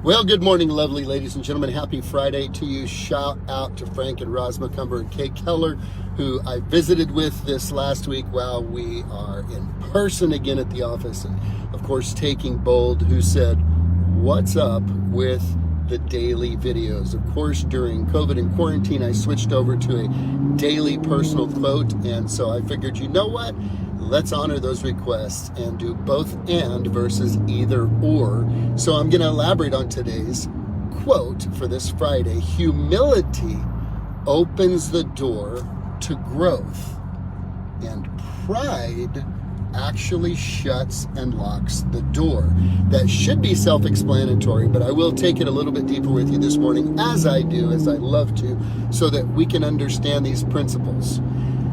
Well, good morning, lovely ladies and gentlemen. Happy Friday to you. Shout out to Frank and Roz McCumber and Kay Keller, who I visited with this last week while we are in person again at the office. And of course, Taking Bold, who said, what's up with the daily videos? Of course, during COVID and quarantine, I switched over to a daily personal quote. And so I figured, you know what? Let's honor those requests and do both and versus either or. So I'm going to elaborate on today's quote for this Friday. Humility opens the door to growth, and pride actually shuts and locks the door. That should be self-explanatory, but I will take it a little bit deeper with you this morning, as I do, as I love to, so that we can understand these principles.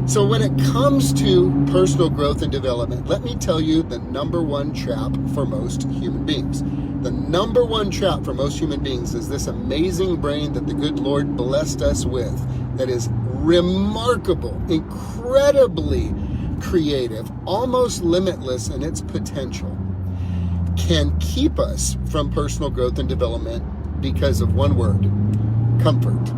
So when it comes to personal growth and development, let me tell you the number one trap for most human beings. The number one trap for most human beings is this amazing brain that the good Lord blessed us with, that is remarkable, incredibly creative, almost limitless in its potential, can keep us from personal growth and development because of one word: comfort.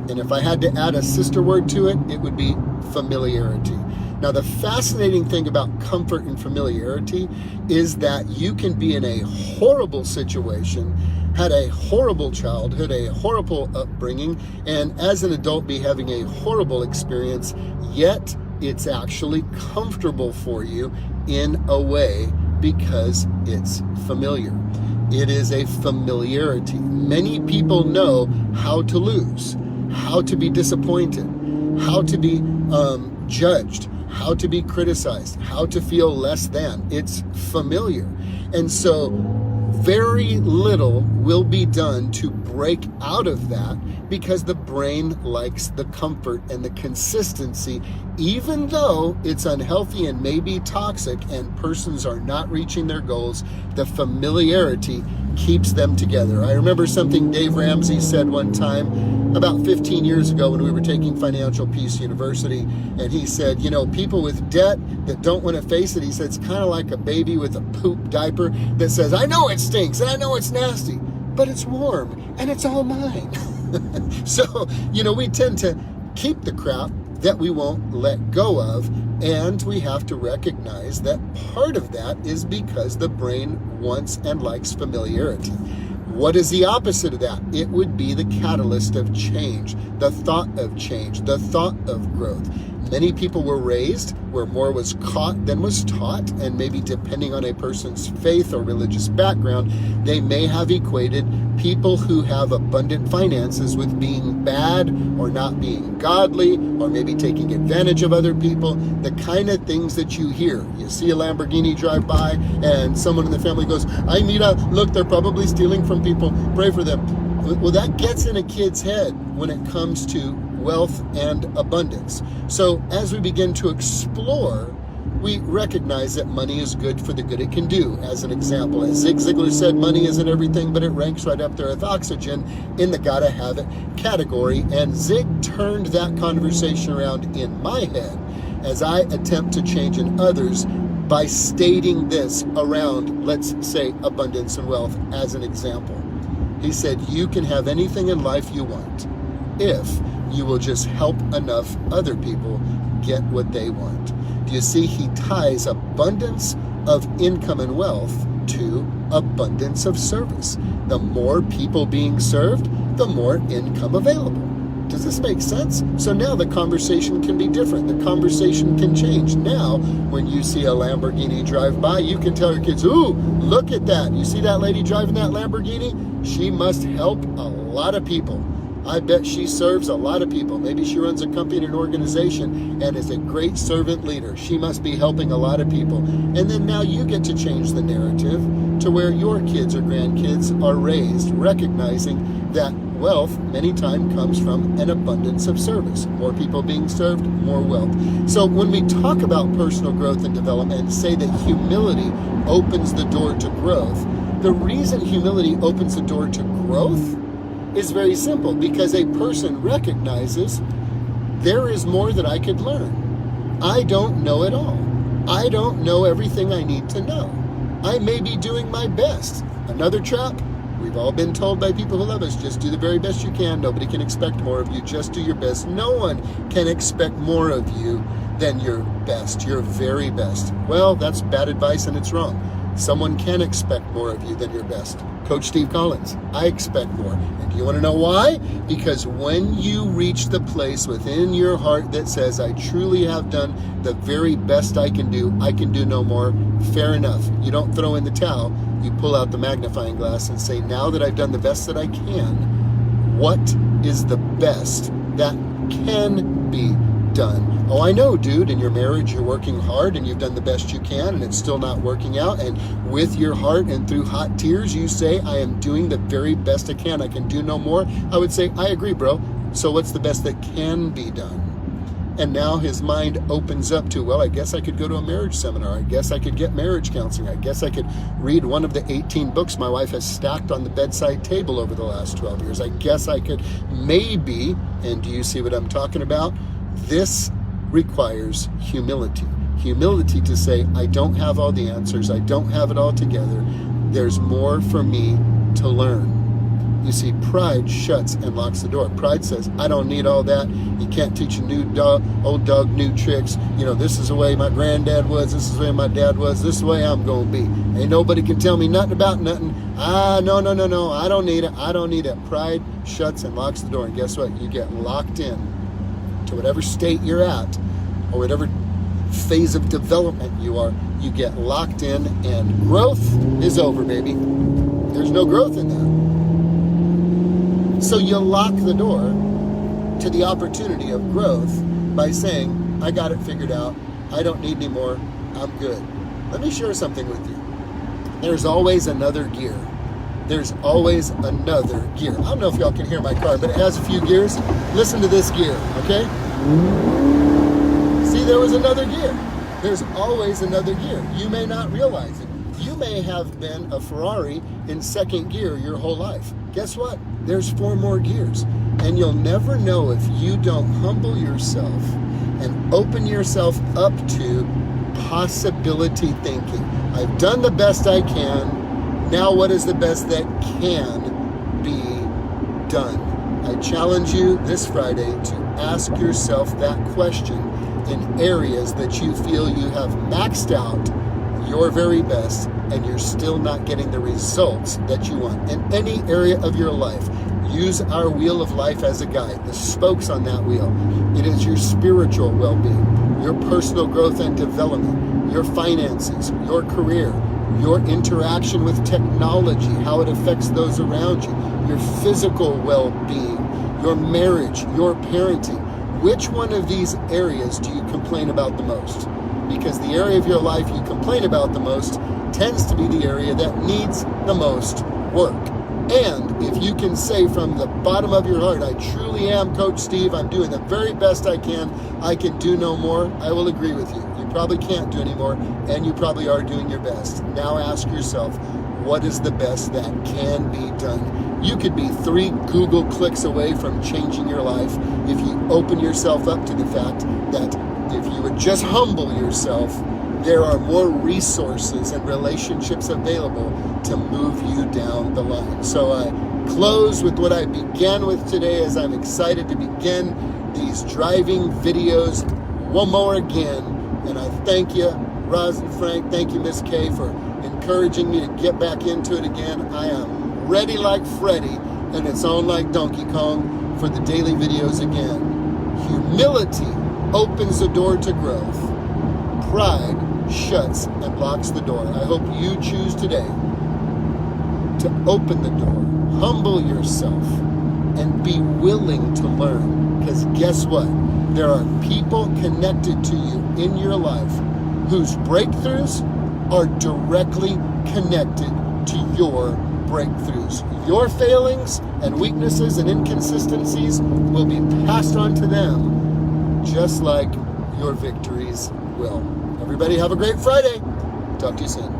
And if I had to add a sister word to it, it would be familiarity. Now, the fascinating thing about comfort and familiarity is that you can be in a horrible situation, had a horrible childhood, a horrible upbringing, and as an adult be having a horrible experience, yet it's actually comfortable for you in a way because it's familiar. It is a familiarity. Many people know how to lose, how to be disappointed, how to be judged, how to be criticized, how to feel less than. It's familiar. And so very little will be done to break out of that because the brain likes the comfort and the consistency, even though it's unhealthy and maybe toxic and persons are not reaching their goals. The familiarity keeps them together. I remember something Dave Ramsey said one time about 15 years ago when we were taking Financial Peace University, and he said, you know, people with debt that don't want to face it, he said, it's kind of like a baby with a poop diaper that says, I know it stinks and I know it's nasty, but it's warm and it's all mine. So, you know, we tend to keep the crap that we won't let go of, and we have to recognize that part of that is because the brain wants and likes familiarity. What is the opposite of that? It would be the catalyst of change, the thought of change, the thought of growth. Many people were raised where more was caught than was taught, and maybe depending on a person's faith or religious background, they may have equated people who have abundant finances with being bad or not being godly or maybe taking advantage of other people. The kind of things that you hear. You see a Lamborghini drive by and someone in the family goes, "Ay, mira, look, they're probably stealing from people. Pray for them." Well, that gets in a kid's head when it comes to wealth and abundance. So as we begin to explore, we recognize that money is good for the good it can do. As an example, as Zig Ziglar said, money isn't everything, but it ranks right up there with oxygen in the gotta have it category. And Zig turned that conversation around in my head as I attempt to change in others by stating this around, let's say, abundance and wealth as an example. He said, you can have anything in life you want if you will just help enough other people get what they want. Do you see? He ties abundance of income and wealth to abundance of service. The more people being served, the more income available. Does this make sense? So now the conversation can be different. The conversation can change. Now, when you see a Lamborghini drive by, you can tell your kids, ooh, look at that. You see that lady driving that Lamborghini? She must help a lot of people. I bet she serves a lot of people. Maybe she runs a company and an organization and is a great servant leader. She must be helping a lot of people. And then now you get to change the narrative to where your kids or grandkids are raised, recognizing that wealth many times comes from an abundance of service. More people being served, more wealth. So when we talk about personal growth and development and say that humility opens the door to growth, the reason humility opens the door to growth is very simple, because a person recognizes there is more that I could learn. I don't know it all. I don't know everything I need to know. I may be doing my best. Another trap, We've all been told by people who love us, just do the very best you can. Nobody can expect more of you. Just do your best. No one can expect more of you than your best, your very best. Well, that's bad advice and it's wrong. Someone can expect more of you than your best. Coach Steve Collins, I expect more. And do you want to know why? Because when you reach the place within your heart that says, I truly have done the very best I can do no more, fair enough. You don't throw in the towel. You pull out the magnifying glass and say, now that I've done the best that I can, what is the best that can be done? Oh, I know, dude, in your marriage, you're working hard and you've done the best you can and it's still not working out. And with your heart and through hot tears, you say, I am doing the very best I can. I can do no more. I would say, I agree, bro. So what's the best that can be done? And now his mind opens up to, well, I guess I could go to a marriage seminar. I guess I could get marriage counseling. I guess I could read one of the 18 books my wife has stacked on the bedside table over the last 12 years. I guess I could maybe, and do you see what I'm talking about? This requires humility. Humility to say, I don't have all the answers. I don't have it all together. There's more for me to learn. You see, pride shuts and locks the door. Pride says, I don't need all that. You can't teach a old dog new tricks. You know, this is the way my granddad was. This is the way my dad was. This is the way I'm going to be. Ain't nobody can tell me nothing about nothing. No. I don't need it. I don't need it. Pride shuts and locks the door. And guess what? You get locked in to whatever state you're at or whatever phase of development you are. You get locked in and growth is over, baby. There's no growth in that. So you lock the door to the opportunity of growth by saying, I got it figured out. I don't need any more. I'm good. Let me share something with you. There's always another gear. There's always another gear. I don't know if y'all can hear my car, but it has a few gears. Listen to this gear, okay? See, there was another gear. There's always another gear. You may not realize it. You may have been a Ferrari in second gear your whole life. Guess what? There's 4 more gears. And you'll never know if you don't humble yourself and open yourself up to possibility thinking. I've done the best I can. Now what is the best that can be done? I challenge you this Friday to ask yourself that question in areas that you feel you have maxed out your very best and you're still not getting the results that you want. In any area of your life, use our wheel of life as a guide, the spokes on that wheel. It is your spiritual well-being, your personal growth and development, your finances, your career, your interaction with technology, how it affects those around you, your physical well-being, your marriage, your parenting. Which one of these areas do you complain about the most? Because the area of your life you complain about the most tends to be the area that needs the most work. And if you can say from the bottom of your heart, I truly am Coach Steve, I'm doing the very best I can do no more, I will agree with you. You probably can't do any more, and you probably are doing your best. Now ask yourself, what is the best that can be done? You could be 3 Google clicks away from changing your life if you open yourself up to the fact that if you would just humble yourself, there are more resources and relationships available to move you down the line. So I close with what I began with today, as I'm excited to begin these driving videos one more again. And I thank you, Roz and Frank. Thank you, Miss Kay, for encouraging me to get back into it again. I am ready like Freddy, and it's on like Donkey Kong for the daily videos again. Humility opens the door to growth. Pride shuts and locks the door. I hope you choose today to open the door, humble yourself, and be willing to learn. Because guess what? There are people connected to you in your life whose breakthroughs are directly connected to your breakthroughs. Your failings and weaknesses and inconsistencies will be passed on to them just like your victories will. Everybody have a great Friday. Talk to you soon.